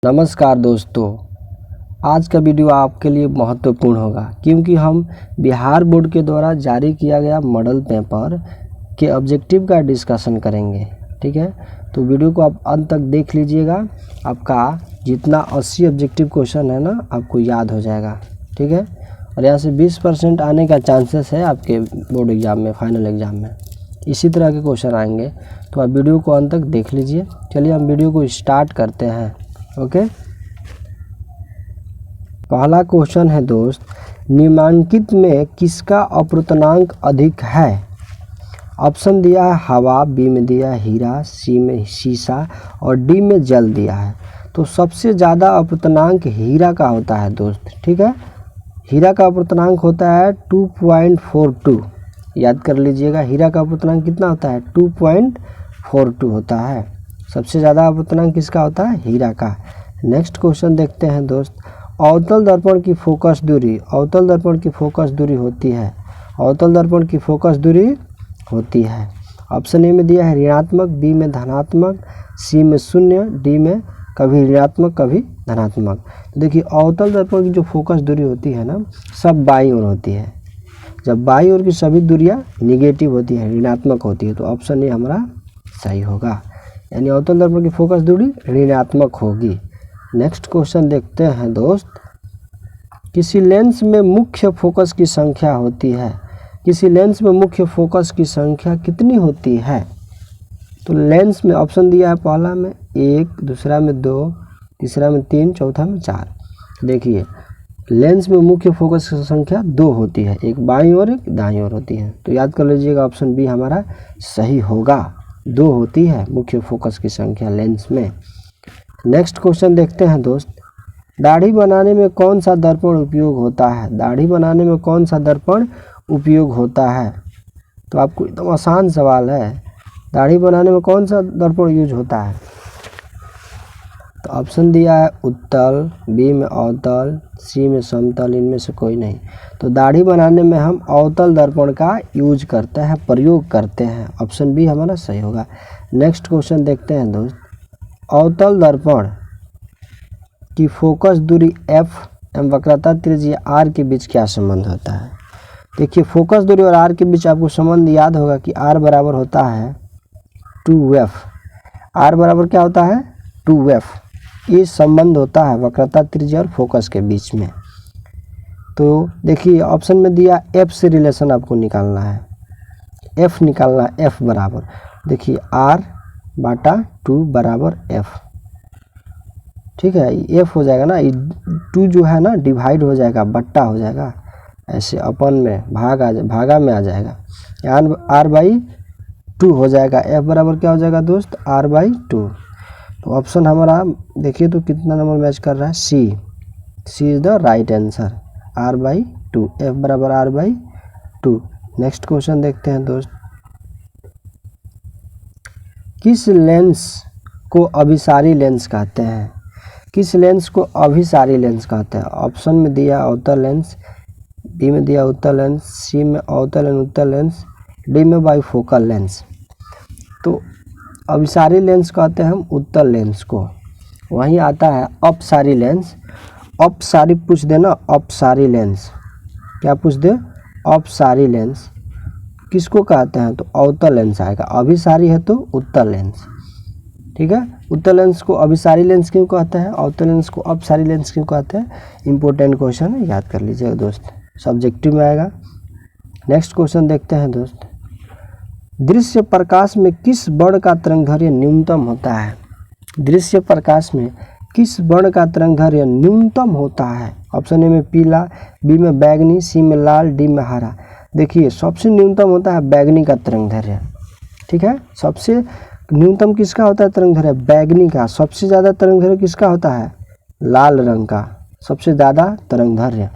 नमस्कार दोस्तों, आज का वीडियो आपके लिए महत्वपूर्ण होगा क्योंकि हम बिहार बोर्ड के द्वारा जारी किया गया मॉडल पेपर के ऑब्जेक्टिव का डिस्कशन करेंगे। ठीक है, तो वीडियो को आप अंत तक देख लीजिएगा। आपका जितना 80 ऑब्जेक्टिव क्वेश्चन है ना, आपको याद हो जाएगा। ठीक है, और यहाँ से 20% आने का चांसेस है आपके बोर्ड एग्ज़ाम में, फाइनल एग्ज़ाम में इसी तरह के क्वेश्चन आएंगे। तो आप वीडियो को अंत तक देख लीजिए। चलिए हम वीडियो को स्टार्ट करते हैं। ओके, पहला क्वेश्चन है दोस्त, निम्नलिखित में किसका अपूर्णांक अधिक है? ऑप्शन दिया है हवा, बी में दिया है हीरा, सी में शीशा और डी में जल दिया है। तो सबसे ज़्यादा अपूर्णांक हीरा का होता है दोस्त। ठीक है, हीरा का अपूर्णांक होता है 2.42। याद कर लीजिएगा, हीरा का अपूर्णांक कितना होता है? 2.42 होता है। सबसे ज़्यादा अपूर्णांक किसका होता है? हीरा का। नेक्स्ट क्वेश्चन देखते हैं दोस्त, अवतल दर्पण की फोकस दूरी, अवतल दर्पण की फोकस दूरी होती है, अवतल दर्पण की फोकस दूरी होती है। ऑप्शन ए में दिया है ऋणात्मक, बी में धनात्मक, सी में 0, डी में कभी ऋणात्मक कभी धनात्मक। देखिए, अवतल दर्पण की जो फोकस दूरी होती है ना, सब बाईं ओर होती है। जब बाईं ओर की सभी दूरियां निगेटिव होती है, ऋणात्मक होती है, तो ऑप्शन ए हमारा सही होगा, यानी अवतल दर्पण की फोकस दूरी ऋणात्मक होगी। नेक्स्ट क्वेश्चन देखते हैं दोस्त, किसी लेंस में मुख्य फोकस की संख्या होती है, किसी लेंस में मुख्य फोकस की संख्या कितनी होती है? तो लेंस में ऑप्शन दिया है, पहला में 1, दूसरा में 2, तीसरा में 3, चौथा में 4। देखिए, लेंस में मुख्य फोकस की संख्या 2 होती है, एक बाईं ओर एक दाईं ओर होती है। तो याद कर लीजिएगा, ऑप्शन बी हमारा सही होगा, 2 होती है मुख्य फोकस की संख्या लेंस में। नेक्स्ट क्वेश्चन देखते हैं दोस्त, दाढ़ी बनाने में कौन सा दर्पण उपयोग होता है? दाढ़ी बनाने में कौन सा दर्पण उपयोग होता है? तो आपको एकदम आसान सवाल है, दाढ़ी बनाने में कौन सा दर्पण यूज होता है? तो ऑप्शन दिया है उत्तल, बी में अवतल, सी में समतल, इनमें से कोई नहीं। तो दाढ़ी बनाने में हम अवतल दर्पण का यूज करते हैं, प्रयोग करते हैं। ऑप्शन बी हमारा सही होगा। नेक्स्ट क्वेश्चन देखते हैं दोस्त, अवतल दर्पण की फोकस दूरी f एवं वक्रता त्रिज्या r के बीच क्या संबंध होता है? देखिए, फोकस दूरी और r के बीच आपको संबंध याद होगा कि r बराबर होता है 2f। r बराबर क्या होता है? 2f। ये संबंध होता है वक्रता त्रिज्या और फोकस के बीच में। तो देखिए, ऑप्शन में दिया f से रिलेशन आपको निकालना है, f निकालना है, f बराबर देखिए r/2 बराबर f। ठीक है, f हो जाएगा ना, 2 जो है ना डिवाइड हो जाएगा, बट्टा हो जाएगा, ऐसे अपन में भागा में आ जाएगा, r/2 हो जाएगा। f बराबर क्या हो जाएगा दोस्त? r/2। तो ऑप्शन हमारा देखिए तो कितना नंबर मैच कर रहा है? C is the right answer, r/2, f बराबर r/2। नेक्स्ट क्वेश्चन देखते हैं दोस्त, किस लेंस को अभिसारी लेंस कहते हैं? किस लेंस को अभिसारी लेंस कहते हैं? ऑप्शन में दिया अवतल लेंस, बी में दिया उत्तल लेंस, सी में अवतल एंड उत्तल लेंस, डी में बाइफोकल लेंस। तो अभिसारी लेंस कहते हैं हम उत्तल लेंस को। वहीं आता है अपसारी लेंस, अपसारी पूछ देना, अपसारी लेंस क्या पूछ दे? अपसारी लेंस किसको कहते हैं? तो अवतल लेंस आएगा, अभिसारी है तो उत्तल लेंस। ठीक है, उत्तल लेंस को अभिसारी लेंस क्यों कहते हैं, अवतल लेंस को अपसारी लेंस क्यों कहते हैं? इंपॉर्टेंट क्वेश्चन है, याद कर लीजिएगा दोस्त, सब्जेक्टिव में आएगा। नेक्स्ट क्वेश्चन देखते हैं दोस्त, दृश्य प्रकाश में किस वर्ण का तरंगदैर्घ्य न्यूनतम होता है? दृश्य प्रकाश में किस वर्ण का तरंगदैर्घ्य न्यूनतम होता है? ऑप्शन ए में पीला, बी में बैगनी, सी में लाल, डी में हरा। देखिए, सबसे न्यूनतम होता है बैगनी का तरंगदैर्घ्य। ठीक है, सबसे न्यूनतम किसका होता है तरंगदैर्घ्य? बैगनी का। सबसे ज़्यादा तरंगदैर्घ्य किसका होता है? लाल रंग का सबसे ज़्यादा तरंगदैर्घ्य।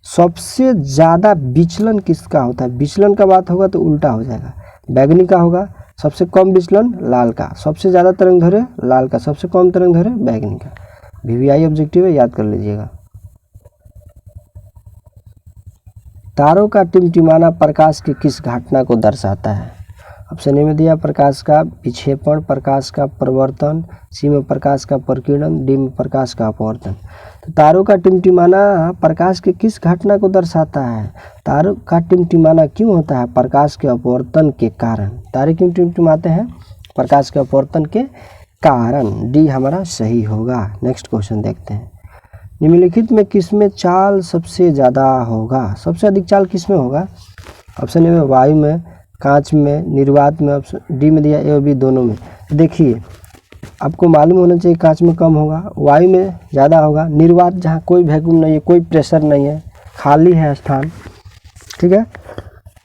सबसे ज़्यादा विचलन किसका होता है? विचलन का बात होगा तो उल्टा हो जाएगा, बैगनी का होगा। सबसे कम विचलन लाल का, सबसे ज़्यादा तरंगदैर्घ्य लाल का, सबसे कम तरंगदैर्घ्य बैगनी का। वीवीआई ऑब्जेक्टिव है, याद कर लीजिएगा। तारों का टिमटिमाना प्रकाश की किस घटना को दर्शाता है? ऑप्शन ए में दिया प्रकाश का विक्षेपण, प्रकाश का प्रवर्तन, सी में प्रकाश का प्रकीर्णन, डी में प्रकाश का अपवर्तन। तो तारों का टिमटिमाना प्रकाश के किस घटना को दर्शाता है? तारों का टिमटिमाना क्यों होता है? प्रकाश के अपवर्तन के कारण। तारे क्यों टिमटिमाते हैं? प्रकाश के अपवर्तन के कारण। डी हमारा सही होगा। नेक्स्ट क्वेश्चन देखते हैं। निम्नलिखित में किसमें चाल सबसे ज़्यादा होगा? सबसे अधिक चाल किसमें होगा? ऑप्शन ए में वायु में, कांच में, निर्वात में, ऑप्शन डी में दिया ए और बी दोनों में। देखिए आपको मालूम होना चाहिए कांच में कम होगा, वायु में ज़्यादा होगा, निर्वात जहाँ कोई वैक्यूम नहीं है, कोई प्रेशर नहीं है, खाली है स्थान, ठीक है।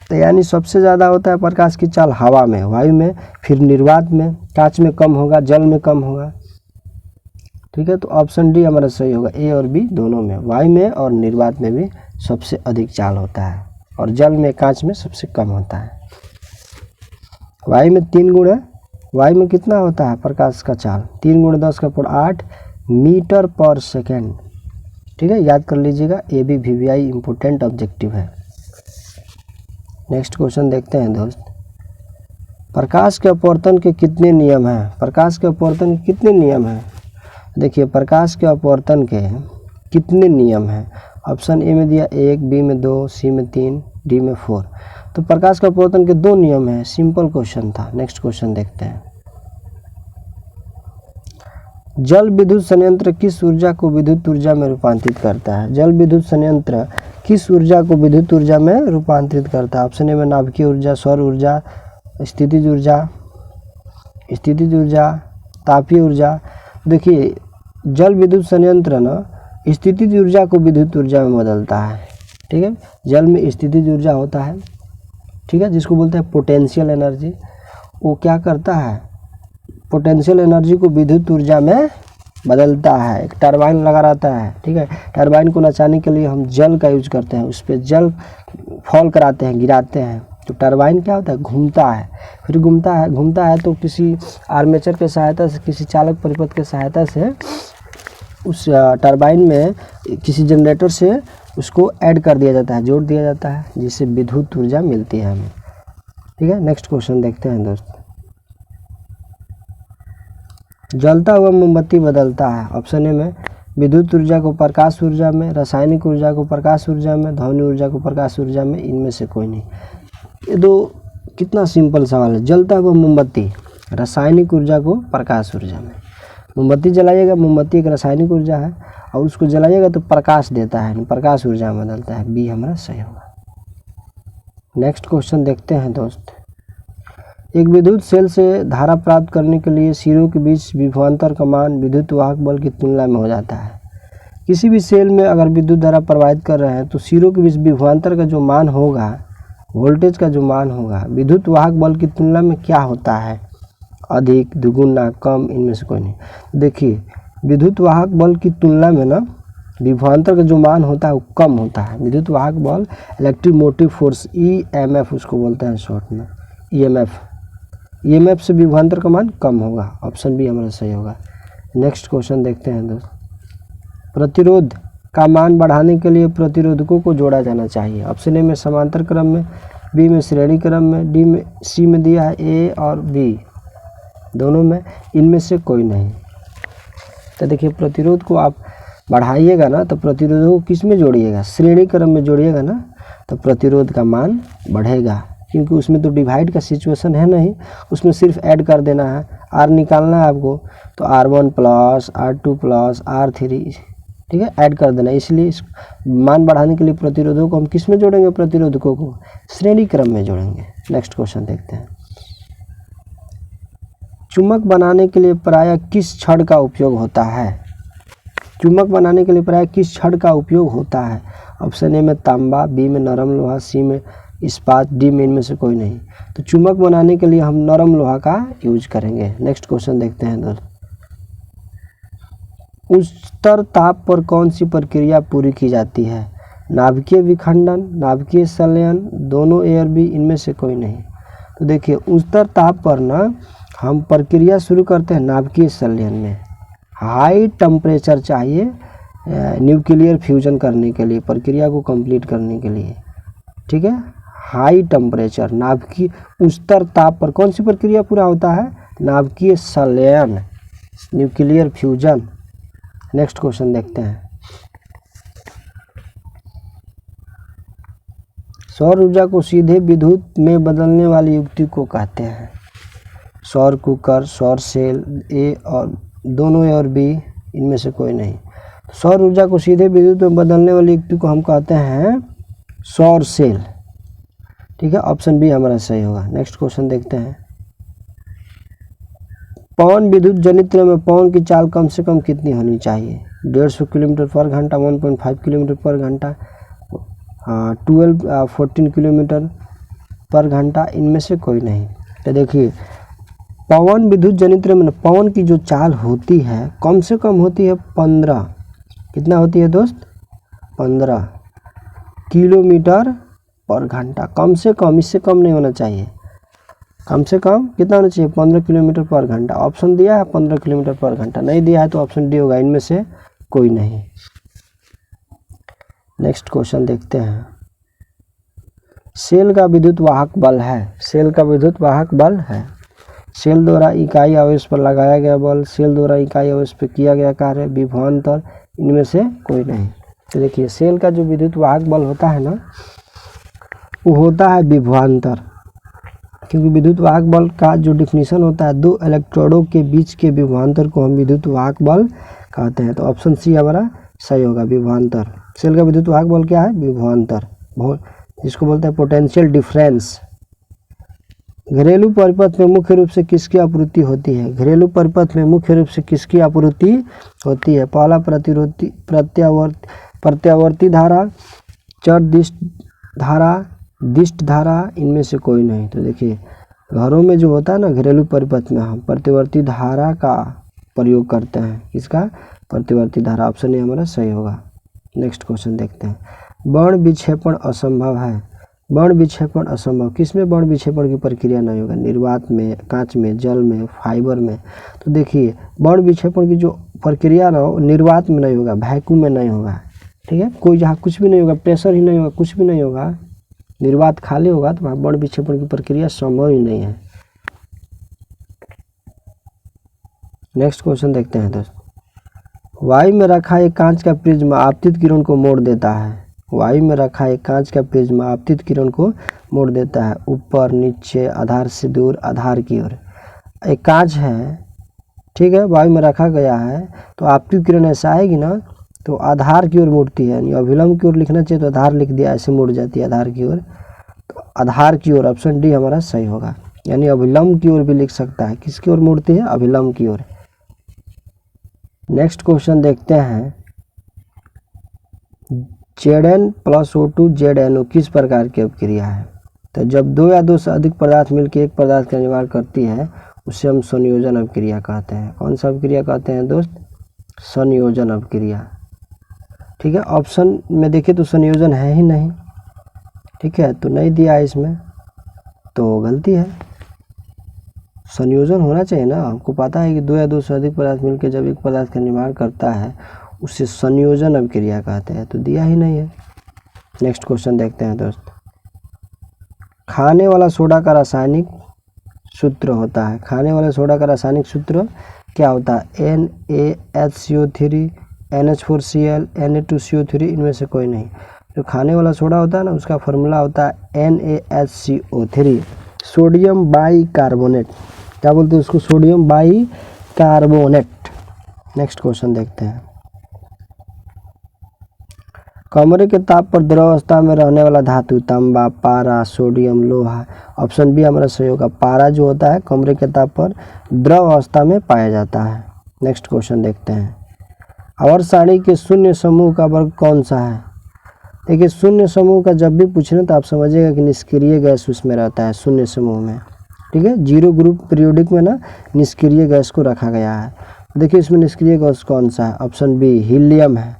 तो यानी सबसे ज़्यादा होता है प्रकाश की चाल हवा में, वायु में, फिर निर्वात में, कांच में कम होगा, जल में कम होगा, ठीक है। तो ऑप्शन डी हमारा सही होगा, ए और बी दोनों में, वायु में और निर्वात में भी सबसे अधिक चाल होता है और जल में, कांच में सबसे कम होता है। वायु में 3 गुण है, वायु में कितना होता है प्रकाश का चाल? 3 × 10⁸ मीटर पर सेकेंड, ठीक है, याद कर लीजिएगा। A B VVI important objective है। नेक्स्ट क्वेश्चन देखते हैं दोस्त। प्रकाश के अपवर्तन के कितने नियम हैं? प्रकाश के अपवर्तन के कितने नियम हैं? देखिए प्रकाश के अपवर्तन के कितने नियम हैं? ऑप्शन ए में दिया 1, बी में 2, सी में 3, डी में 4। तो प्रकाश का अपवर्तन के 2 नियम हैं। सिंपल क्वेश्चन था। नेक्स्ट क्वेश्चन देखते हैं। जल विद्युत संयंत्र किस ऊर्जा को विद्युत ऊर्जा में रूपांतरित करता है? जल विद्युत संयंत्र किस ऊर्जा को विद्युत ऊर्जा में रूपांतरित करता है? ऑप्शन ए में नाभिकीय ऊर्जा, सौर ऊर्जा, स्थितिज ऊर्जा, तापीय ऊर्जा। देखिए जल विद्युत संयंत्र ना स्थितिज ऊर्जा को विद्युत ऊर्जा में बदलता है, ठीक है। जल में स्थितिज ऊर्जा होता है, ठीक है, जिसको बोलते हैं पोटेंशियल एनर्जी। वो क्या करता है? पोटेंशियल एनर्जी को विद्युत ऊर्जा में बदलता है। एक टरबाइन लगा रहता है, ठीक है। टरबाइन को नचाने के लिए हम जल का यूज करते हैं, उस पर जल फॉल कराते हैं, गिराते हैं, तो टरबाइन क्या होता है? घूमता है, फिर घूमता है तो किसी आर्मेचर के सहायता से, किसी चालक परिपथ के सहायता से उस टरबाइन में किसी जनरेटर से उसको ऐड कर दिया जाता है, जोड़ दिया जाता है, जिससे विद्युत ऊर्जा मिलती है हमें, ठीक है। नेक्स्ट क्वेश्चन देखते हैं दोस्त। जलता हुआ मोमबत्ती बदलता है। ऑप्शन ए में विद्युत ऊर्जा को प्रकाश ऊर्जा में, रासायनिक ऊर्जा को प्रकाश ऊर्जा में, ध्वनि ऊर्जा को प्रकाश ऊर्जा में, इनमें से कोई नहीं। ये दो कितना सिंपल सवाल है। जलता हुआ मोमबत्ती रासायनिक ऊर्जा को प्रकाश ऊर्जा में, मोमबत्ती जलाइएगा, मोमबत्ती एक रासायनिक ऊर्जा है और उसको जलाइएगा तो प्रकाश देता है, प्रकाश ऊर्जा में बदलता है। बी हमारा सही होगा। नेक्स्ट क्वेश्चन देखते हैं दोस्त। एक विद्युत सेल से धारा प्राप्त करने के लिए सिरों के बीच विभवांतर का मान विद्युत वाहक बल की तुलना में हो जाता है। किसी भी सेल में अगर विद्युत धारा प्रवाहित कर रहे हैं तो सिरों के बीच विभवांतर का जो मान होगा, वोल्टेज का जो मान होगा, विद्युत वाहक बल की तुलना में क्या होता है? अधिक, दुगुना, कम, इनमें से कोई नहीं। देखिए विद्युत वाहक बल की तुलना में ना विभवांतर का जो मान होता है वो कम होता है। विद्युत वाहक बल इलेक्ट्रिक मोटिव फोर्स, EMF उसको बोलते हैं शॉर्ट में, EMF से विभवांतर का मान कम होगा। ऑप्शन बी हमारा सही होगा। नेक्स्ट क्वेश्चन देखते हैं दोस्त। प्रतिरोध का मान बढ़ाने के लिए प्रतिरोधकों को जोड़ा जाना चाहिए। ऑप्शन ए में समांतर क्रम में, बी में श्रेणी क्रम में, डी में, सी में दिया है ए और बी दोनों में, इनमें से कोई नहीं। तो देखिए प्रतिरोध को आप बढ़ाइएगा ना तो प्रतिरोध को किस में जोड़िएगा? श्रेणी क्रम में जोड़िएगा ना तो प्रतिरोध का मान बढ़ेगा, क्योंकि उसमें तो डिवाइड का सिचुएशन है नहीं, उसमें सिर्फ ऐड कर देना है। R निकालना है आपको तो R1 plus R2 plus R3, ठीक है, ऐड कर देना। इसलिए इस मान बढ़ाने के लिए प्रतिरोधों को हम किस में जोड़ेंगे? प्रतिरोधकों को श्रेणी क्रम में जोड़ेंगे। नेक्स्ट क्वेश्चन देखते हैं। चुम्बक बनाने के लिए प्रायः किस छड़ का उपयोग होता है? चुम्बक बनाने के लिए प्रायः किस छड़ का उपयोग होता है? ऑप्शन ए में तांबा, बी में नरम लोहा, सी में इस्पात, डी में इनमें से कोई नहीं। तो चुम्बक बनाने के लिए हम नरम लोहा का यूज करेंगे। नेक्स्ट क्वेश्चन देखते हैं दोस्त। उच्चतर ताप पर कौन सी प्रक्रिया पूरी की जाती है? नाभिकीय विखंडन, नाभिकीय संलयन, दोनों ए और बी, इनमें से कोई नहीं। तो देखिए उच्चतर ताप पर ना हम प्रक्रिया शुरू करते हैं नाभिकीय संलयन में। हाई टेम्परेचर चाहिए न्यूक्लियर फ्यूजन करने के लिए, प्रक्रिया को कंप्लीट करने के लिए, ठीक है। हाई टेम्परेचर, नाभिकीय उच्चतर ताप पर कौन सी प्रक्रिया पूरा होता है? नाभिकीय संलयन, न्यूक्लियर फ्यूजन। नेक्स्ट क्वेश्चन देखते हैं। सौर ऊर्जा को सीधे विद्युत में बदलने वाली युक्ति को कहते हैं? सौर कुकर, सौर सेल, ए और दोनों ए और बी, इनमें से कोई नहीं। सौर ऊर्जा को सीधे विद्युत में बदलने वाली युक्ति को हम कहते हैं सौर सेल। ठीक है, ऑप्शन बी हमारा सही होगा। नेक्स्ट क्वेश्चन देखते हैं। पवन विद्युत जनित्र में पवन की चाल कम से कम कितनी होनी चाहिए? 150 किलोमीटर पर घंटा, 1.5 किलोमीटर पर घंटा, 14 किलोमीटर पर घंटा, इनमें से कोई नहीं। तो देखिए, पवन विद्युत जनित्र में पवन की जो चाल होती है कम से कम होती है 15, कितना होती है दोस्त? 15 किलोमीटर पर घंटा, कम से कम, इससे कम नहीं होना चाहिए। कम से कम कितना होना चाहिए? 15 किलोमीटर पर घंटा। ऑप्शन दिया है 15 किलोमीटर पर घंटा, नहीं दिया है तो ऑप्शन डी होगा, इनमें से कोई नहीं। नेक्स्ट क्वेश्चन देखते हैं। सेल का विद्युत वाहक बल है, सेल का विद्युत वाहक बल है। सेल द्वारा इकाई आवेश पर लगाया गया बल, सेल द्वारा इकाई आवेश पर किया गया कार्य, विभवांतर, इनमें से कोई नहीं। तो देखिए, सेल का जो विद्युत वाहक बल होता है ना, वो होता है विभवांतर, क्योंकि विद्युत वाहक बल का जो डिफिनीशन होता है, दो इलेक्ट्रोडों के बीच के विभवांतर को हम विद्युत वाहक बल कहते हैं। तो ऑप्शन सी हमारा सही होगा, विभवांतर। सेल का विद्युत वाहक बल क्या है? विभवांतर, जिसको बोलते हैं पोटेंशियल डिफरेंस। घरेलू परिपथ में मुख्य रूप से किसकी आपूर्ति होती है? घरेलू परिपथ में मुख्य रूप से किसकी आपूर्ति होती है? पहला प्रत्यावर्ती धारा, चर दिष्ट धारा, दिष्ट धारा, इनमें से कोई नहीं। तो देखिए, घरों में जो होता है ना, घरेलू परिपथ में हम प्रतिवर्ती धारा का प्रयोग करते हैं। किसका? प्रतिवर्ती धारा। ऑप्शन ए हमारा सही होगा। नेक्स्ट क्वेश्चन देखते हैं। वर्ण विक्षेपण असंभव है, वर्ण विक्षेपण असंभव, किसमें वर्ण विक्षेपण की प्रक्रिया नहीं होगा? निर्वात में, कांच में, जल में, फाइबर में। तो देखिए, वर्ण विक्षेपण की जो प्रक्रिया ना हो, निर्वात में नहीं होगा, वैक्यूम में नहीं होगा। ठीक है, कोई जहाँ कुछ भी नहीं होगा, प्रेशर ही नहीं होगा, कुछ भी नहीं होगा, निर्वात खाली होगा, तो वहाँ वर्ण विक्षेपण की प्रक्रिया संभव ही नहीं है। नेक्स्ट क्वेश्चन देखते हैं दोस्तों। वायु में रखा एक कांच का प्रिज्म आपतित किरण को मोड़ देता है। वायु में रखा एक कांच का प्रिज्म आपतित किरण को मोड़ देता है, ऊपर, नीचे, आधार से दूर, आधार की ओर। एक कांच है, ठीक है, वायु में रखा गया है, तो आपतित किरण ऐसा आएगी ना, तो आधार की ओर मुड़ती है, यानी अभिलंब की ओर लिखना चाहिए तो आधार लिख दिया, ऐसे मुड़ जाती है आधार की ओर। तो आधार की ओर, ऑप्शन डी हमारा सही होगा। यानी अभिलंब की ओर भी लिख सकता है। किसकी ओर मुड़ती है? अभिलंब की ओर। नेक्स्ट क्वेश्चन देखते हैं। Zn+O2 ZnO किस प्रकार की अपक्रिया है? तो जब दो या दो से अधिक पदार्थ मिलकर एक पदार्थ का निर्माण करती है, उसे हम संयोजन अपक्रिया कहते हैं। कौन सा अपक्रिया कहते हैं दोस्त? संयोजन अपक्रिया। ठीक है, ऑप्शन में देखें तो संयोजन है ही नहीं। ठीक है, तो नहीं दिया है इसमें, तो गलती है। संयोजन होना चाहिए ना, हमको पता है कि दो या दो से अधिक पदार्थ मिलकर जब एक पदार्थ का निर्माण करता है, उसे संयोजन अपक्रिया कहते हैं, तो दिया ही नहीं है। नेक्स्ट क्वेश्चन देखते हैं दोस्त। खाने वाला सोडा का रासायनिक सूत्र होता है, खाने वाले सोडा का रासायनिक सूत्र क्या होता है? NaHCO3, NH4Cl, Na2CO3, इनमें से कोई नहीं। जो खाने वाला सोडा होता है ना, उसका फॉर्मूला होता है NaHCO3, सोडियम बाई कार्बोनेट। क्या बोलते हैं उसको? Sodium by carbonate. Next question देखते हैं। कमरे के ताप पर द्रव अवस्था में रहने वाला धातु तांबा, पारा, सोडियम, लोहा। ऑप्शन बी हमारा सही होगा। पारा जो होता है कमरे के ताप पर द्रव अवस्था में पाया जाता है। नेक्स्ट क्वेश्चन देखते हैं। आवर्त सारणी के शून्य समूह का वर्ग कौन सा है? देखिए, शून्य समूह का जब भी पूछना तो आप समझिएगा कि निष्क्रिय गैस उसमें रहता है शून्य समूह में। ठीक है, जीरो ग्रुप पीरियोडिक में ना निष्क्रिय गैस को रखा गया है। देखिए, इसमें निष्क्रिय गैस कौन सा है? ऑप्शन बी हीलियम है।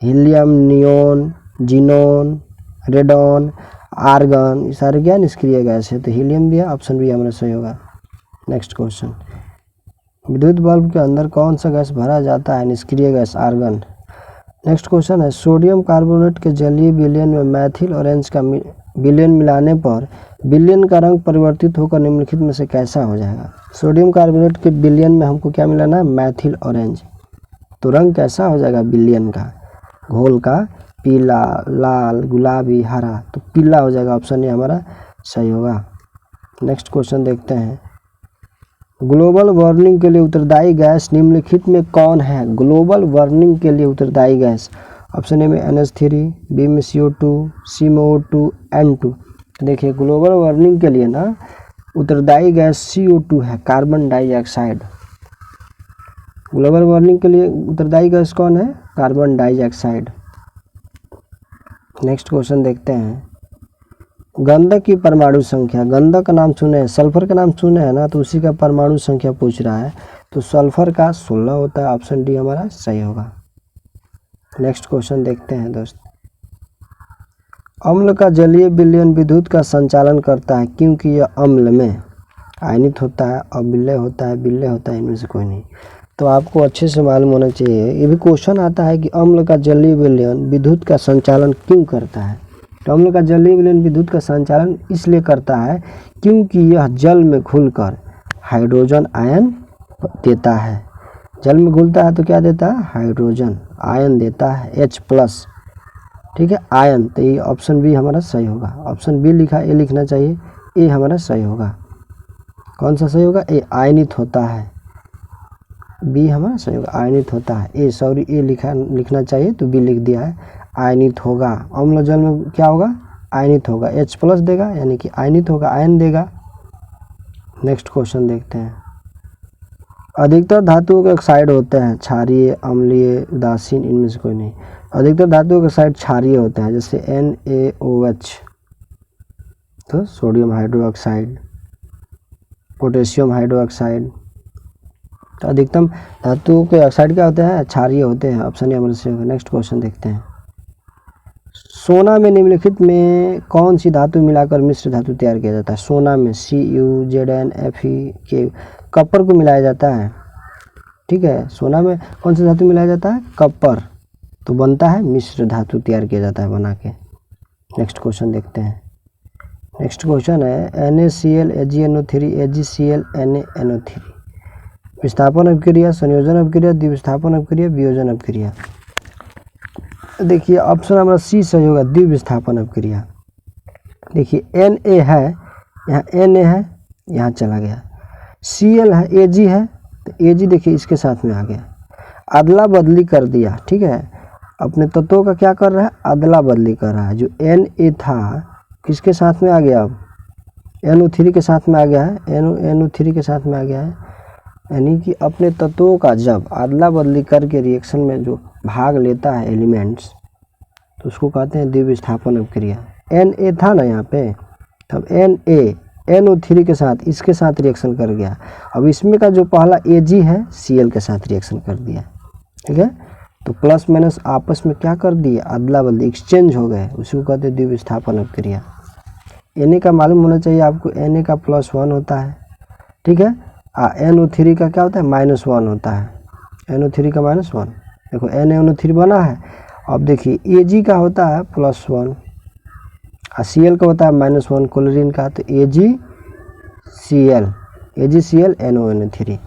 Helium, neon, xenon, radon, argon, ये सारे क्या निष्क्रिय गैस है, तो हीलियम भी है, ऑप्शन बी हमारा सही होगा। Next question. विद्युत बल्ब के अंदर कौन सा गैस भरा जाता है? निष्क्रिय गैस आर्गन। नेक्स्ट क्वेश्चन है। सोडियम कार्बोनेट के जलीय विलयन में मैथिल ऑरेंज का विलयन मिलाने पर विलयन का रंग परिवर्तित होकर निम्नलिखित में से कैसा हो जाएगा? सोडियम कार्बोनेट के विलयन में हमको क्या मिला ना, मैथिल ऑरेंज। तो रंग कैसा हो जाएगा विलयन का, घोल का? पीला, लाल, गुलाबी, हरा। तो पीला हो जाएगा, ऑप्शन ए हमारा सही होगा। नेक्स्ट क्वेश्चन देखते हैं। ग्लोबल वार्मिंग के लिए उत्तरदायी गैस निम्नलिखित में कौन है? ग्लोबल वार्मिंग के लिए उत्तरदायी गैस, ऑप्शन ए में NH3, बी में CO2, सी में O2, N2। देखिए ग्लोबल वार्मिंग के लिए ना उत्तरदायी गैस CO2 है, कार्बन डाइऑक्साइड। ग्लोबल वार्मिंग के लिए उत्तरदायी गैस कौन है? Carbon dioxide. नेक्स्ट क्वेश्चन देखते हैं। गंधक की परमाणु संख्या, गंधक का नाम सुने हैं, सल्फर का नाम सुने हैं ना, तो उसी का परमाणु संख्या पूछ रहा है। तो सल्फर का 16 होता है, ऑप्शन डी हमारा सही होगा। नेक्स्ट क्वेश्चन देखते हैं दोस्त। अम्ल का जलीय विलयन विद्युत का संचालन करता है क्योंकि यह अम्ल में आयनित होता है, अविलय होता है, विलय होता है, इनमें से कोई नहीं। तो आपको अच्छे से मालूम होना चाहिए। ये भी क्वेश्चन आता है कि अम्ल का जलीय विलयन विद्युत का संचालन क्यों करता है? तो अम्ल का जलीय विलयन विद्युत का संचालन इसलिए करता है क्योंकि यह जल में घुलकर हाइड्रोजन आयन देता है। जल में घुलता है तो क्या देता है? हाइड्रोजन आयन देता है, H+। ठीक है, आयन। तो ये ऑप्शन बी हमारा सही होगा। ऑप्शन बी लिखा, ए लिखना चाहिए, ए हमारा सही होगा। कौन सा सही होगा? ए, आयनित होता है। बी हमारा सही होगा, आयनित होता है। ए सॉरी, ए लिखना चाहिए तो बी लिख दिया है, आयनित होगा। अम्ल जल में क्या होगा? आयनित होगा, H+ देगा, यानी कि आयनित होगा, आयन देगा। नेक्स्ट क्वेश्चन देखते हैं। अधिकतर धातुओं के ऑक्साइड होते हैं क्षारीय, अम्लीय, उदासीन, इनमें से कोई नहीं। अधिकतर धातुओं के ऑक्साइड क्षारीय होते हैं, जैसे NaOH, तो सोडियम हाइड्रोक्साइड, पोटेशियम हाइड्रोक्साइड। तो अधिकतम धातुओं के ऑक्साइड क्या होते हैं? क्षारीय होते हैं, ऑप्शन ए हमारे से होगा। नेक्स्ट क्वेश्चन देखते हैं। सोना में निम्नलिखित में कौन सी धातु मिलाकर मिश्र धातु तैयार किया जाता है? सोना में Cu, Zn, Fe, K, Kapoor को मिलाया जाता है। ठीक है, सोना में कौन सा धातु मिलाया जाता है? कपर। तो बनता है मिश्र धातु तैयार किया जाता है बना के। नेक्स्ट क्वेश्चन देखते हैं। नेक्स्ट क्वेश्चन है NaCl, AgNO3, AgCl, NaNO3। विस्थापन अभिक्रिया, संयोजन अभिक्रिया, द्विविस्थापन अभिक्रिया, वियोजन अभिक्रिया। देखिए ऑप्शन हमारा सी सही होगा, द्विविस्थापन अभिक्रिया। देखिए Na है, यहाँ Na है, यहाँ चला गया। Cl है, Ag है, तो Ag देखिए इसके साथ में आ गया, अदला बदली कर दिया। ठीक है, अपने तत्वों का क्या कर रहा है? अदला बदली कर रहा है। जो Na था किसके साथ में आ गया? अब NO3 के साथ में आ गया है, NO3 के साथ में आ गया है। यानी कि अपने तत्वों का जब अदला बदली करके रिएक्शन में जो भाग लेता है एलिमेंट्स, तो उसको कहते हैं द्विविस्थापन अभिक्रिया। Na था ना यहाँ पे, तब Na NO3 के साथ इसके साथ रिएक्शन कर गया। अब इसमें का जो पहला Ag है Cl के साथ रिएक्शन कर दिया। ठीक है, तो प्लस माइनस आपस में क्या कर दिए? अदला बदली, एक्सचेंज हो गए, उसी को कहते हैं द्विविस्थापन अभिक्रिया। Na का मालूम होना चाहिए आपको, Na का +1 होता है। ठीक है, NO3 का क्या होता है? -1 होता है। NO3 का -1, देखो NaNO3 बना है। अब देखिए Ag का होता है +1 और Cl का होता है -1, क्लोरीन का, तो AgCl NONO3।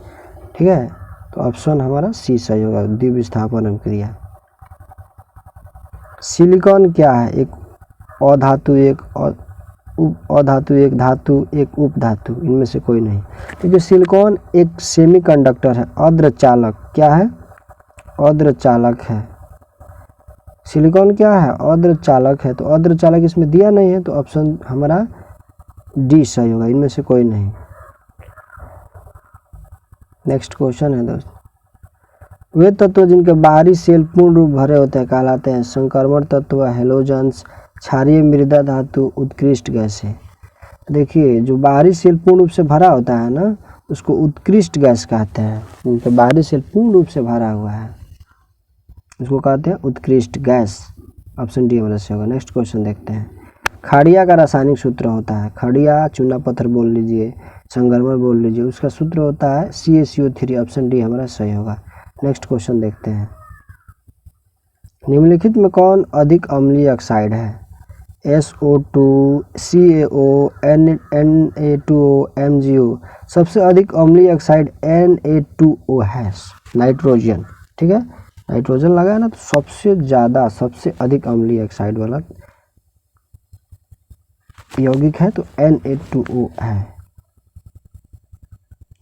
ठीक है, तो ऑप्शन हमारा सी सही होगा, द्विविस्थापन अभिक्रिया। सिलिकॉन क्या है? एक अधातु, एक अधातु, एक धातु, एक उपधातु, इनमें से कोई नहीं। क्योंकि सिलिकॉन एक सेमीकंडक्टर है, अर्धचालक। क्या है? अर्धचालक है। सिलिकॉन क्या है? अर्धचालक है। तो अर्धचालक इसमें दिया नहीं है, तो ऑप्शन हमारा डी सही होगा, इनमें से कोई नहीं। नेक्स्ट क्वेश्चन है दोस्त। वे तत्व जिनके बाहरी सेल पूर्ण रूप भरे होते हैं कहलाते हैं संक्रमण तत्व, हेलोजेंस, क्षारीय मृदा धातु, उत्कृष्ट गैसें। देखिए जो बाहरी सेल पूर्ण रूप से भरा होता है ना, उसको उत्कृष्ट गैस कहते हैं। जिनके बाहरी सेल पूर्ण रूप से भरा हुआ है उसको कहते हैं उत्कृष्ट गैस। ऑप्शन डी हमारा सही होगा। नेक्स्ट क्वेश्चन देखते हैं। खड़िया का रासायनिक सूत्र होता है, खड़िया चूना पत्थर बोल लीजिए, संगमरमर बोल लीजिए, उसका सूत्र होता है CaCO3। ऑप्शन डी हमारा सही होगा। नेक्स्ट क्वेश्चन देखते हैं। निम्नलिखित में कौन अधिक अम्लीय ऑक्साइड है? SO2, CaO, Na2O, MgO। सबसे अधिक अम्लीय ऑक्साइड Na2O है, नाइट्रोजन। ठीक है, नाइट्रोजन लगा है ना, तो सबसे ज़्यादा सबसे अधिक अम्लीय ऑक्साइड वाला यौगिक है तो Na2O है।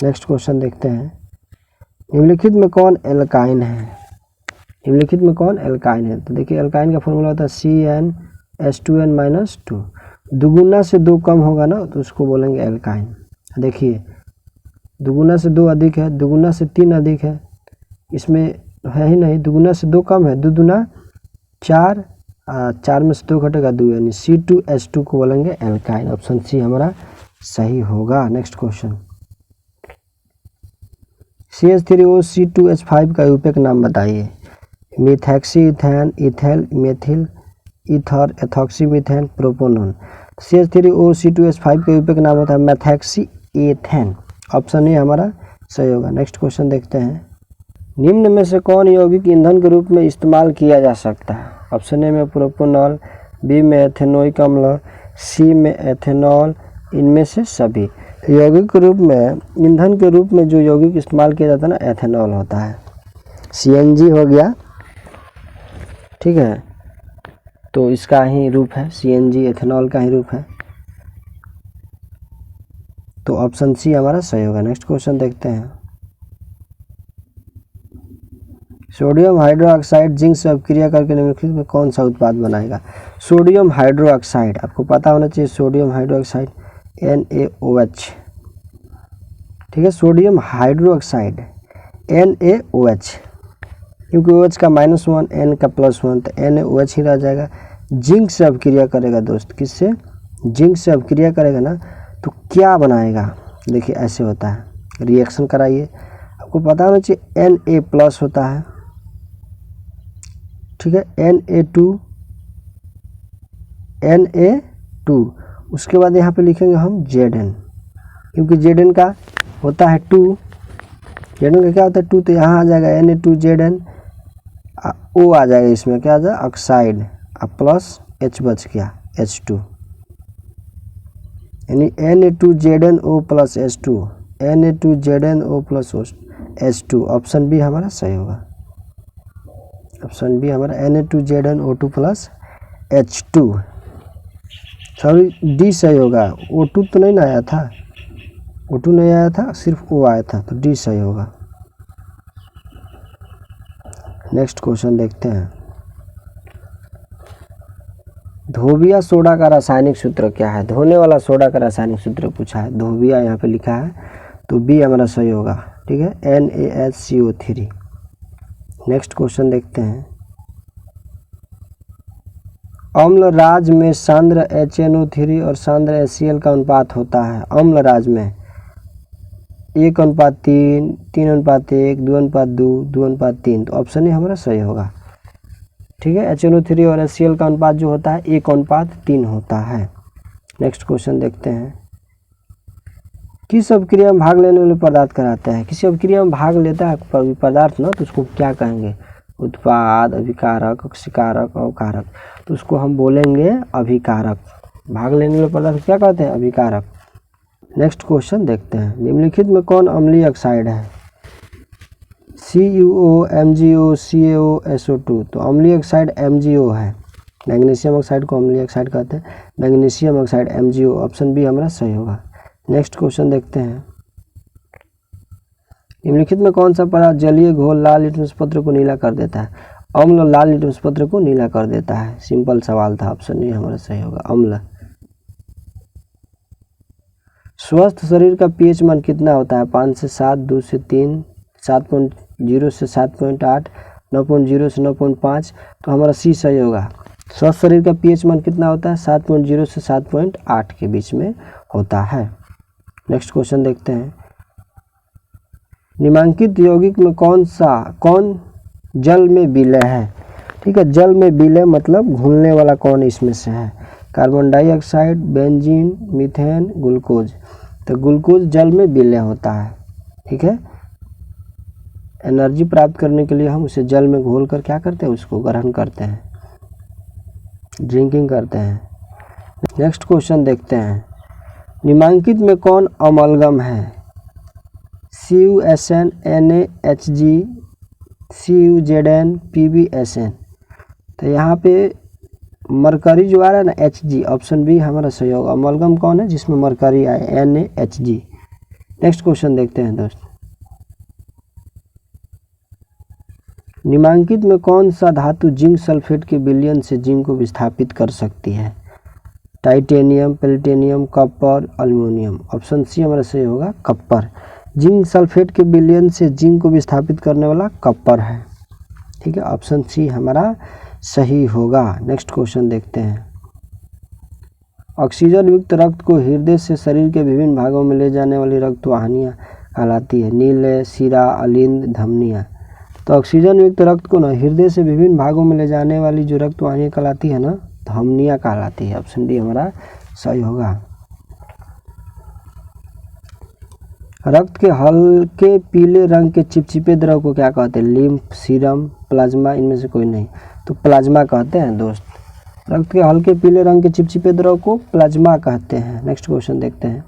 नेक्स्ट क्वेश्चन देखते हैं, निम्नलिखित में कौन एल्काइन है? निम्नलिखित में कौन एल्काइन है? तो देखिए एल्काइन का फॉर्मूला होता है CnH2n-2। दुगुना से 2 कम होगा ना तो उसको बोलेंगे एल्काइन। देखिए दुगुना से 2 अधिक है, दुगुना से 3 अधिक है, इसमें है ही नहीं। दुगुना से 2 कम है, दुगुना 4, 4 में से 2 घटेगा 2, यानी C2H2 को बोलेंगे एल्काइन। ऑप्शन सी हमारा सही होगा। नेक्स्ट क्वेश्चन, CH3O, C2H5 का यूपक नाम बताइए। Methoxy ethane, ethyl, methyl, ether, ethoxy methane, propanone. CH3O, C2H5 का यूपक नाम होता है मैथैक्सी एथेन। ऑप्शन ए हमारा सही होगा। नेक्स्ट क्वेश्चन देखते हैं, निम्न में से कौन यौगिक ईंधन के रूप में इस्तेमाल किया जा सकता है? ऑप्शन ए में प्रोपोनॉल, बी में एथेनोइक अम्ल, सी में एथेनॉल, इनमें से सभी। यौगिक के रूप में, ईंधन के रूप में जो यौगिक इस्तेमाल किया जाता है ना, एथेनॉल होता है। CNG हो गया, ठीक है, तो इसका ही रूप है CNG, एथेनॉल का ही रूप है, तो ऑप्शन सी हमारा सही होगा। नेक्स्ट क्वेश्चन देखते हैं, सोडियम हाइड्रोक्साइड जिंक से अपक्रिया करके निम्नलिखित में कौन सा उत्पाद बनाएगा? सोडियम हाइड्रोक्साइड, आपको पता होना चाहिए सोडियम हाइड्रोक्साइड NaOH। ठीक है, सोडियम हाइड्रोक्साइड NaOH, क्योंकि OH का -1 N का +1 तो NaOH ही रह जाएगा। जिंक से अपक्रिया करेगा दोस्त, किससे? जिंक से अपक्रिया करेगा ना तो क्या बनाएगा? देखिए ऐसे होता है, रिएक्शन कराइए, आपको पता होना चाहिए Na+ होता है। ठीक है, Na2, उसके बाद यहाँ पे लिखेंगे हम Zn, क्योंकि Zn का होता है 2, Zn का क्या होता है 2, तो यहाँ आ जाएगा Na2Zn, O आ जाएगा, इसमें क्या आ जाएगा ऑक्साइड, प्लस H बच गया H2, यानी Na2ZnO + H2, Na2ZnO + H2। Option B हमारा सही होगा। ऑप्शन बी हमारा Na2ZnO2 + H2, सॉरी डी सही होगा। O2 तो नहीं ना आया था, O2 नहीं आया था, सिर्फ O आया था, तो डी सही होगा। नेक्स्ट क्वेश्चन देखते हैं, धोबिया सोडा का रासायनिक सूत्र क्या है? धोने वाला सोडा का रासायनिक सूत्र पूछा है, धोबिया यहाँ पे लिखा है, तो बी हमारा सही होगा। ठीक है, NaHCO3। नेक्स्ट क्वेश्चन देखते हैं, अम्ल राज में सांद्र HNO3 और सांद्र HCl का अनुपात होता है। अम्ल राज में 1:3, 3:1, 2:2, 2:3, तो ऑप्शन ए हमारा सही होगा। ठीक है, HNO3 और HCl का अनुपात जो होता है 1:3 होता है। नेक्स्ट क्वेश्चन देखते हैं, किस अपक्रिया में भाग लेने वाले पदार्थ कहलाते हैं? किसी अपक्रिया में भाग लेता है पदार्थ ना, तो उसको क्या कहेंगे? उत्पाद, अभिकारक, अक्षीकारक, अवकारक, तो उसको हम बोलेंगे अभिकारक। भाग लेने वाले पदार्थ क्या कहते हैं? अभिकारक। नेक्स्ट क्वेश्चन देखते हैं, निम्नलिखित में कौन अम्लीय ऑक्साइड है? CuO, MgO, CaO, SO2, तो अम्लीय ऑक्साइड MgO है। मैग्नीशियम ऑक्साइड को अम्लीय ऑक्साइड कहते हैं, magnesium oxide MgO। Option B हमारा सही होगा। नेक्स्ट क्वेश्चन देखते हैं, निम्नलिखित में कौन सा पदार्थ जलीय घोल लाल लिटमस पत्र को नीला कर देता है? अम्ल लाल लिटमस पत्र को नीला कर देता है, सिंपल सवाल था, ऑप्शन बी हमारा सही होगा, अम्ल। स्वस्थ शरीर का pH मान कितना होता है? 5 से 7, 2 से 3, 7.0 से 7.8, 9.0 से 9.5, तो हमारा सी सही होगा। स्वस्थ शरीर का pH मान कितना होता है? 7.0 से 7.8 के बीच में होता है। नेक्स्ट क्वेश्चन देखते हैं, निम्नांकित यौगिक में कौन जल में विलय है? ठीक है, जल में विलय मतलब घुलने वाला कौन इसमें से है? Carbon dioxide, benzene, methane, glucose, तो ग्लूकोज जल में विलय होता है। ठीक है, एनर्जी प्राप्त करने के लिए हम उसे जल में घोल कर क्या करते हैं? उसको ग्रहण करते हैं, ड्रिंकिंग करते हैं। नेक्स्ट क्वेश्चन देखते हैं, निम्नलिखित में कौन अमलगम है? CuSN, NaHG, CuZN, PbSN। तो यहाँ पे मरकरी जो आ रहा है ना Hg, ऑप्शन बी हमारा सही होगा। अमलगम कौन है जिसमें मरकरी आए? NaHG। नेक्स्ट क्वेश्चन देखते हैं दोस्त, निम्नलिखित में कौन सा धातु जिंक सल्फेट के विलयन से जिंक को विस्थापित कर सकती है? Titanium, platinum, copper, aluminium. Option C हमारा सही होगा, कॉपर। जिंक सल्फेट के विलयन से जिंक को विस्थापित करने वाला कॉपर है। ठीक है, ऑप्शन सी हमारा सही होगा। नेक्स्ट क्वेश्चन देखते हैं, ऑक्सीजन युक्त रक्त को हृदय से शरीर के विभिन्न भागों में ले जाने वाली रक्त वाहिनियाँ कहलाती है? नील, शिरा, अलिंद, धमनियाँ। तो ऑक्सीजन युक्त रक्त को ना हृदय से विभिन्न भागों में ले जाने वाली जो रक्त वाहिनियाँ कहलाती है ना, धमनियाँ कहलाती है। ऑप्शन डी हमारा सही होगा। रक्त के हल्के पीले रंग के चिपचिपे द्रव को क्या कहते हैं? लिम्फ, सीरम, प्लाज्मा, इनमें से कोई नहीं। तो प्लाज्मा कहते हैं दोस्त। रक्त के हल्के पीले रंग के चिपचिपे द्रव को प्लाज्मा कहते हैं। नेक्स्ट क्वेश्चन देखते हैं,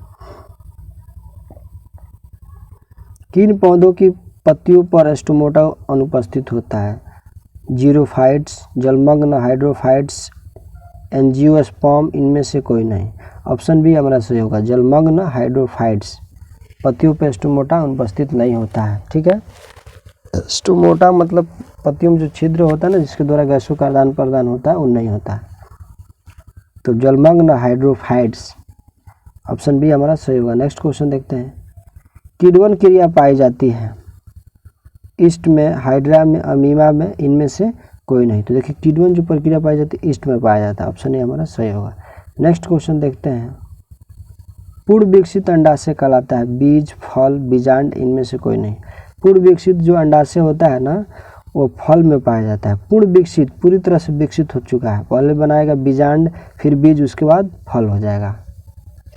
किन पौधों की पत्तियों पर स्टोमेटा अनुपस्थित होता है? जीरोफाइट्स, जलमग्न हाइड्रोफाइट्स, एंजियोस्पर्म, इनमें से कोई नहीं। ऑप्शन बी हमारा सही होगा, जलमग्न हाइड्रोफाइट्स। पत्तियों पर स्टोमेटा अनुपस्थित नहीं होता है। ठीक है, स्टोमेटा मतलब पत्तियों में जो छिद्र होता है ना, जिसके द्वारा गैसों का आदान प्रदान होता है, वो नहीं होता है। तो जलमग्न हाइड्रोफाइट्स, ऑप्शन बी हमारा सही होगा। नेक्स्ट क्वेश्चन देखते हैं, किण्वन क्रिया पाई जाती है? ईस्ट में, हाइड्रा में, अमीबा में, इनमें से कोई नहीं। तो देखिए किण्वन जो प्रक्रिया पाई जाती है ईस्ट में पाया जाता है। ऑप्शन ए हमारा सही होगा। नेक्स्ट क्वेश्चन देखते हैं, पूर्ण विकसित अंडाशय कहलाता है? बीज, फल, बीजांड, इनमें से कोई नहीं। पूर्ण विकसित जो अंडाशय होता है ना, वो फल में पाया जाता है। पूर्ण विकसित पूरी तरह से विकसित हो चुका है, पहले बनाएगा बीजांड, फिर बीज, उसके बाद फल हो जाएगा।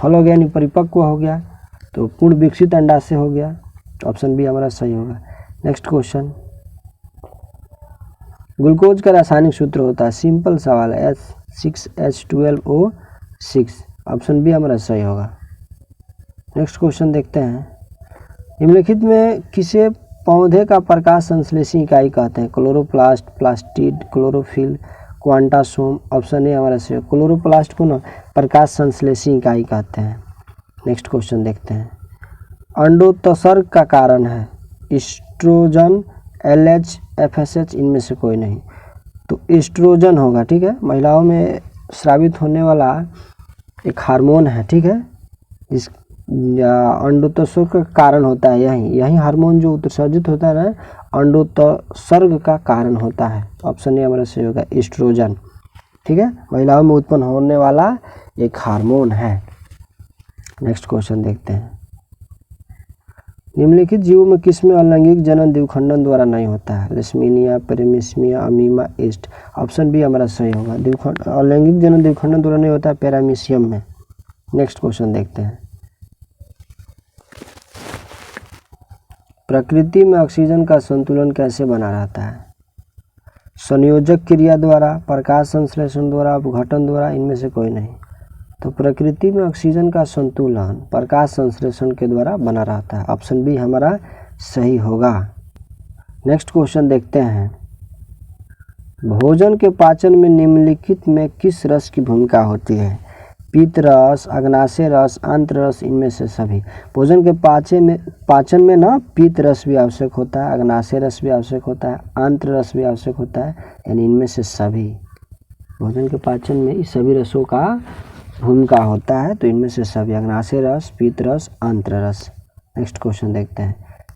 फल हो गया यानी परिपक्व हो गया, तो पूर्ण विकसित अंडाशय हो गया। ऑप्शन बी हमारा सही होगा। नेक्स्ट क्वेश्चन, ग्लूकोज का रासायनिक सूत्र होता है? सिंपल सवाल है, H6H12O6। ऑप्शन बी हमारा सही होगा। नेक्स्ट क्वेश्चन देखते हैं, निम्नलिखित में किसे पौधे का प्रकाश संश्लेषी इकाई कहते हैं? Chloroplast, plastid, chlorophyll, quantasome. Option A हमारा सही। क्लोरोप्लास्ट को ना प्रकाश संश्लेषी इकाई कहते हैं। नेक्स्ट क्वेश्चन देखते हैं, अंडोत्सर्ग का कारण है? एस्ट्रोजन, LH, FSH, इनमें से कोई नहीं। तो एस्ट्रोजन होगा। ठीक है, महिलाओं में स्रावित होने वाला एक हार्मोन है। ठीक है, इस अंडोत्सर्ग का कारण होता है यही हार्मोन जो उत्सर्जित होता है ना, अंडोत्सर्ग का कारण होता है। ऑप्शन ए हमारा सही होगा, एस्ट्रोजन। ठीक है, महिलाओं में उत्पन्न होने वाला एक हार्मोन है। नेक्स्ट क्वेश्चन देखते हैं, निम्नलिखित जीवों में किसमें अलैंगिक जनन द्विखंडन द्वारा नहीं होता है? Leishmania, paramecia, amoeba, yeast. Option B हमारा सही होगा, अलैंगिक जनन द्विखंडन द्वारा नहीं होता है पैरामीशियम में। नेक्स्ट क्वेश्चन देखते हैं, प्रकृति में ऑक्सीजन का संतुलन कैसे बना रहता है? संयोजक क्रिया द्वारा, प्रकाश संश्लेषण द्वारा, अपघटन द्वारा, इनमें से कोई नहीं। तो प्रकृति में ऑक्सीजन का संतुलन प्रकाश संश्लेषण के द्वारा बना रहता है। ऑप्शन बी हमारा सही होगा। नेक्स्ट क्वेश्चन देखते हैं, भोजन के पाचन में निम्नलिखित में किस रस की भूमिका होती है? पित्त रस, अग्नाशय रस, आंत्र रस, इनमें से सभी। भोजन के पाचन में ना पित्त रस भी आवश्यक होता है, अग्नाशय रस भी आवश्यक होता है, आंत्र रस भी आवश्यक होता है, यानी इनमें से सभी। भोजन के पाचन में इस सभी रसों का भूमिका होता है, तो इनमें से सभी, अग्नाशय रस, पित्त रस, आंत्र रस। नेक्स्ट क्वेश्चन देखते हैं,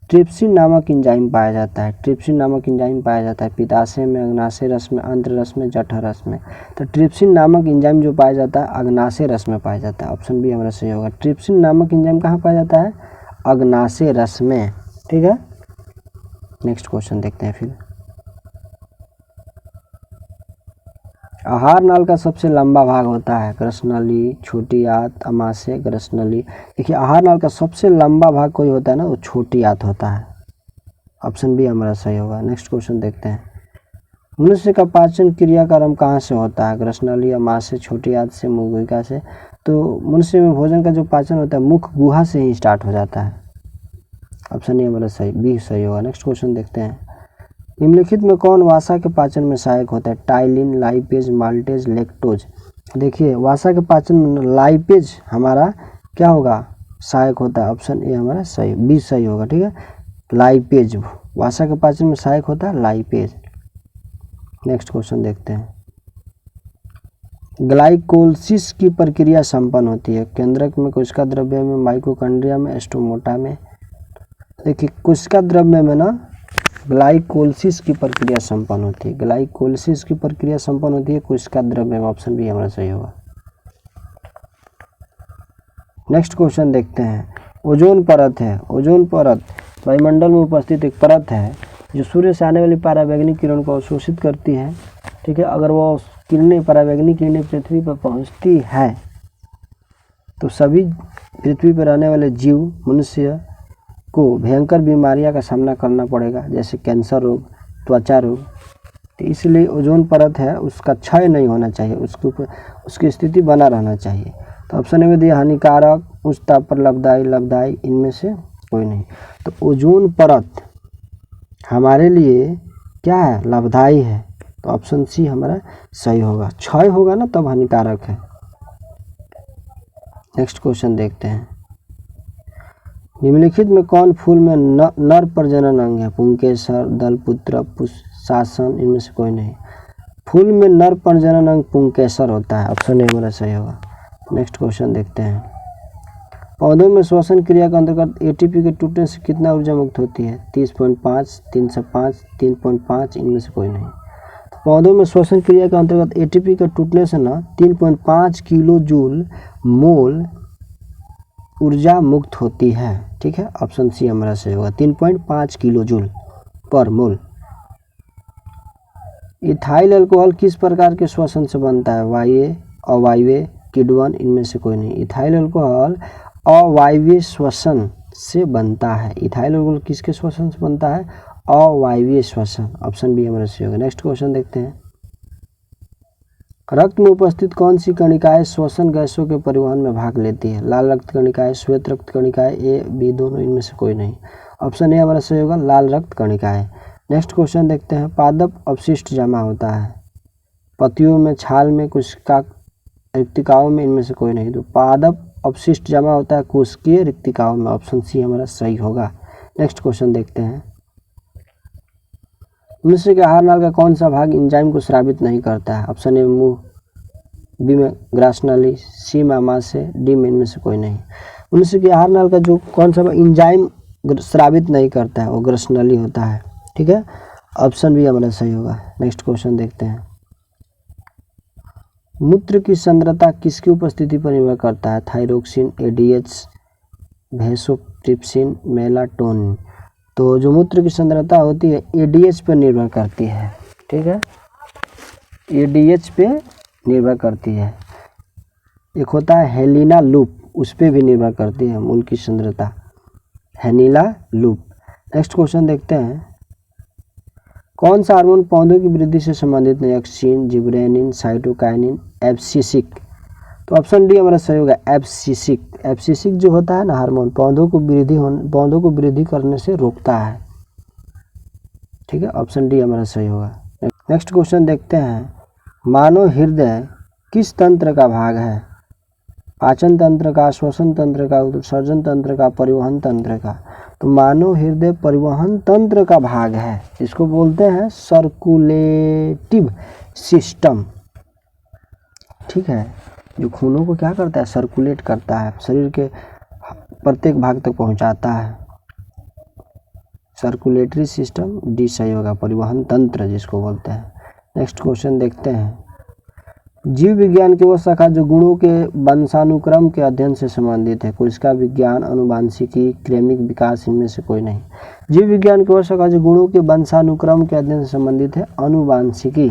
ट्रिप्सिन नामक एंजाइम पाया जाता है? ट्रिप्सिन नामक एंजाइम पाया जाता है पित्ताशय में, अग्नाशय रस में, आंत्र रस में, जठर रस में। तो ट्रिप्सिन नामक एंजाइम जो पाया जाता है अग्नाशय रस में पाया जाता है। ऑप्शन बी हमारा सही होगा। ट्रिप्सिन नामक एंजाइम कहाँ पाया जाता है? अग्नाशय रस में। ठीक है, नेक्स्ट क्वेश्चन देखते हैं फिर, आहार नाल का सबसे लंबा भाग होता है? ग्रसनली, छोटी आंत, अमाशय, ग्रसनली। देखिए आहार नाल का सबसे लंबा भाग कोई होता है ना, वो छोटी आंत होता है। ऑप्शन बी हमारा सही होगा। नेक्स्ट क्वेश्चन देखते हैं, मनुष्य का पाचन क्रियाक्रम कहाँ से होता है? ग्रसनली या मांस से, छोटी आंत से, मुखगुहिका से। तो मनुष्य में भोजन का जो पाचन होता है मुख गुहा से ही स्टार्ट हो जाता है। ऑप्शन ए हमारा सही, बी सही होगा। नेक्स्ट क्वेश्चन देखते हैं। निम्नलिखित में कौन वसा के पाचन में सहायक होता है? Ptyalin, lipase, maltase, lactose. देखिए वसा के पाचन में लाइपेज हमारा क्या होगा? सहायक होता है। ऑप्शन ए हमारा सही, बी सही होगा। ठीक है, लाइपेज वसा के पाचन में सहायक होता है, लाइपेज। नेक्स्ट क्वेश्चन देखते हैं। ग्लाइकोलिसिस की प्रक्रिया संपन्न होती है? केंद्रक में, कोशिका द्रव्य में, माइटोकॉन्ड्रिया में, स्टोमोटा में। देखिए कोशिका द्रव्य में ना ग्लाइकोलिसिस की प्रक्रिया संपन्न होती है। ग्लाइकोलिसिस की प्रक्रिया संपन्न होती है कोशिका द्रव्य में। ऑप्शन बी हमारा सही होगा। नेक्स्ट क्वेश्चन देखते हैं। ओजोन परत है। ओजोन परत वायुमंडल में उपस्थित एक परत है जो सूर्य से आने वाली पराबैंगनी किरण को अवशोषित करती है। ठीक है, अगर वो किरणें, पराबैंगनी किरणें पृथ्वी पर पहुंचती है तो सभी पृथ्वी पर रहने वाले जीव, मनुष्य को भयंकर बीमारियां का सामना करना पड़ेगा, जैसे कैंसर रोग, त्वचा रोग। तो इसलिए ओजोन परत है उसका क्षय नहीं होना चाहिए, उसकी स्थिति बना रहना चाहिए। तो ऑप्शन ए में दिया हानिकारक, उच्च ताप पर लाभदायी, लाभदायी, इनमें से कोई नहीं। तो ओजोन परत हमारे लिए क्या है? लाभदायी है। तो ऑप्शन सी हमारा सही होगा। क्षय होगा ना तब हानिकारक है। नेक्स्ट क्वेश्चन देखते हैं। निम्नलिखित में कौन फूल में नर प्रजनन अंग है? पुंकेसर, दलपुत्र, पुष्पशासन, इनमें से कोई नहीं। फूल में नर प्रजनन अंग पुंकेसर होता है। ऑप्शन ए हमारा सही होगा। नेक्स्ट क्वेश्चन देखते हैं। पौधों में श्वसन क्रिया के अंतर्गत एटीपी के टूटने से कितना ऊर्जा मुक्त होती है? 30.5, 305, 3.5, इनमें से कोई नहीं। तो पौधों में श्वसन क्रिया के अंतर्गत एटीपी के टूटने से ना 3.5 किलो जूल मोल ऊर्जा मुक्त होती है। ठीक है, ऑप्शन सी हमारा सही होगा। 3.5 किलो जूल पर मोल। इथाइल अल्कोहल किस प्रकार के श्वसन से बनता है? वायवीय, अवायवीय, किण्वन, इनमें से कोई नहीं। इथाइल अल्कोहल अवायवीय श्वसन से बनता है। इथाइल अल्कोहल किसके श्वसन से बनता है? अवायवीय श्वसन। ऑप्शन बी हमारा सही होगा। नेक्स्ट क्वेश्चन देखते हैं। रक्त में उपस्थित कौन सी कणिकाएं श्वसन गैसों के परिवहन में भाग लेती है? लाल रक्त कणिकाएं, श्वेत रक्त कणिकाएं, ए, बी दोनों, इनमें से कोई नहीं। ऑप्शन ए हमारा सही होगा, लाल रक्त कणिकाएं। नेक्स्ट क्वेश्चन देखते हैं। पादप अपशिष्ट जमा होता है पत्तियों में, छाल में, कोशिका रिक्तिकाओं में, इनमें से कोई नहीं। तो पादप अपशिष्ट जमा होता है कोशिकीय रिक्तिकाओं में। ऑप्शन सी हमारा सही होगा। नेक्स्ट क्वेश्चन देखते हैं। मनुष्य के आहार नाल का कौन सा भाग एंजाइम को स्रावित नहीं करता है? ऑप्शन ए मुंह, बी में ग्रासनली, सी में आमाशय, डी में इनमें से कोई नहीं। मनुष्य के आहार नाल का जो कौन सा एंजाइम स्रावित नहीं करता है वो ग्रासनली होता है। ठीक है, ऑप्शन बी हमारा सही होगा। नेक्स्ट क्वेश्चन देखते हैं। मूत्र की सांद्रता किसकी उपस्थिति पर निर्भर करता है? Thyroxine, ADH, vasopressin, melatonin. तो जो मूत्र की सांद्रता होती है एडीएच पर निर्भर करती है। ठीक है, एडीएच पे निर्भर करती है। एक होता है हेलिना लूप, उस पर भी निर्भर करती है मूल की सांद्रता, हेनिला लूप। नेक्स्ट क्वेश्चन देखते हैं। कौन सा हार्मोन पौधों की वृद्धि से संबंधित नहीं? Auxin, gibberellin, cytokinin, abscisic. तो ऑप्शन डी हमारा सही होगा, एब्सिसिक। एब्सिसिक जो होता है ना हार्मोन पौधों को वृद्धि करने से रोकता है। ठीक है, ऑप्शन डी हमारा सही होगा। नेक्स्ट क्वेश्चन देखते हैं। मानव हृदय किस तंत्र का भाग है? पाचन तंत्र का, श्वसन तंत्र का, उत्सर्जन तंत्र का, परिवहन तंत्र का। तो मानव हृदय परिवहन तंत्र का भाग है। इसको बोलते हैं सर्कुलेटिव सिस्टम। ठीक है, जो खूनों को क्या करता है? सर्कुलेट करता है, शरीर के प्रत्येक भाग तक पहुंचाता है। सर्कुलेटरी सिस्टम, डी सही होगा, परिवहन तंत्र जिसको बोलते हैं। नेक्स्ट क्वेश्चन देखते हैं। जीव विज्ञान की वो शाखा जो गुणों के वंशानुक्रम के अध्ययन से संबंधित है? कोशिका विज्ञान, आनुवांशिकी, क्रमिक विकास, इनमें से कोई नहीं। जीव विज्ञान की वो शाखा जो गुणों के वंशानुक्रम के अध्ययन से संबंधित है? आनुवांशिकी।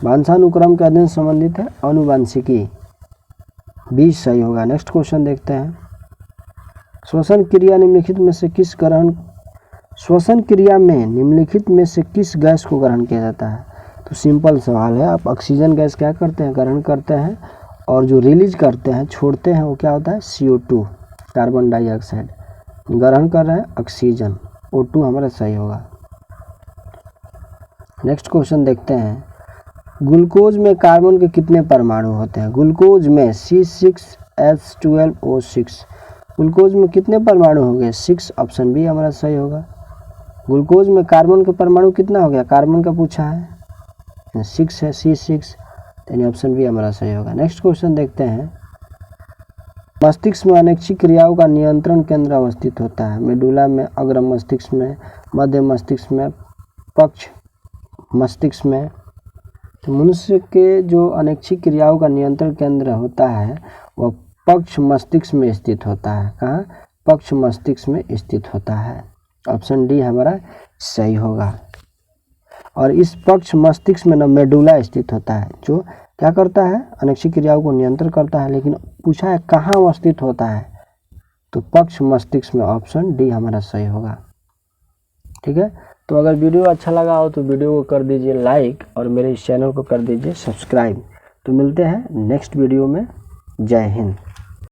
वंशानुक्रम के अध्ययन से संबंधित है आनुवांशिकी, बी सही होगा। नेक्स्ट क्वेश्चन देखते हैं। श्वसन क्रिया निम्नलिखित में से किस ग्रहण श्वसन क्रिया में निम्नलिखित में से किस गैस को ग्रहण किया जाता है? तो सिंपल सवाल है। आप ऑक्सीजन गैस क्या करते हैं? ग्रहण करते हैं, और जो रिलीज करते हैं, छोड़ते हैं, वो क्या होता है? CO2, carbon dioxide. ग्रहण कर रहे हैं ऑक्सीजन, O2 हमारा सही होगा। नेक्स्ट क्वेश्चन देखते हैं। ग्लूकोज में कार्बन के कितने परमाणु होते हैं? ग्लूकोज में C6H12O6। ग्लूकोज में कितने परमाणु हो गए? 6। ऑप्शन बी हमारा सही होगा। ग्लूकोज में कार्बन के परमाणु कितना हो गया? कार्बन का पूछा है, 6 है, C6, यानी ऑप्शन बी हमारा सही होगा। नेक्स्ट क्वेश्चन देखते हैं। मस्तिष्क में अनैच्छिक क्रियाओं का नियंत्रण केंद्र अवस्थित होता है? मेडुला में, अग्र मस्तिष्क में, मध्य मस्तिष्क में, पक्ष मस्तिष्क में। तो मनुष्य के जो अनैच्छिक क्रियाओं का नियंत्रण केंद्र होता है वह पक्ष मस्तिष्क में स्थित होता है। कहाँ? पक्ष मस्तिष्क में स्थित होता है। ऑप्शन डी हमारा सही होगा। और इस पक्ष मस्तिष्क में न मेडुला स्थित होता है, जो क्या करता है? अनैच्छिक क्रियाओं को नियंत्रण करता है। लेकिन पूछा है कहाँ अवस्थित होता है, तो पक्ष मस्तिष्क में। ऑप्शन डी हमारा सही होगा। ठीक है, तो अगर वीडियो अच्छा लगा हो तो वीडियो को कर दीजिए लाइक, और मेरे इस चैनल को कर दीजिए सब्सक्राइब। तो मिलते हैं नेक्स्ट वीडियो में। जय हिंद।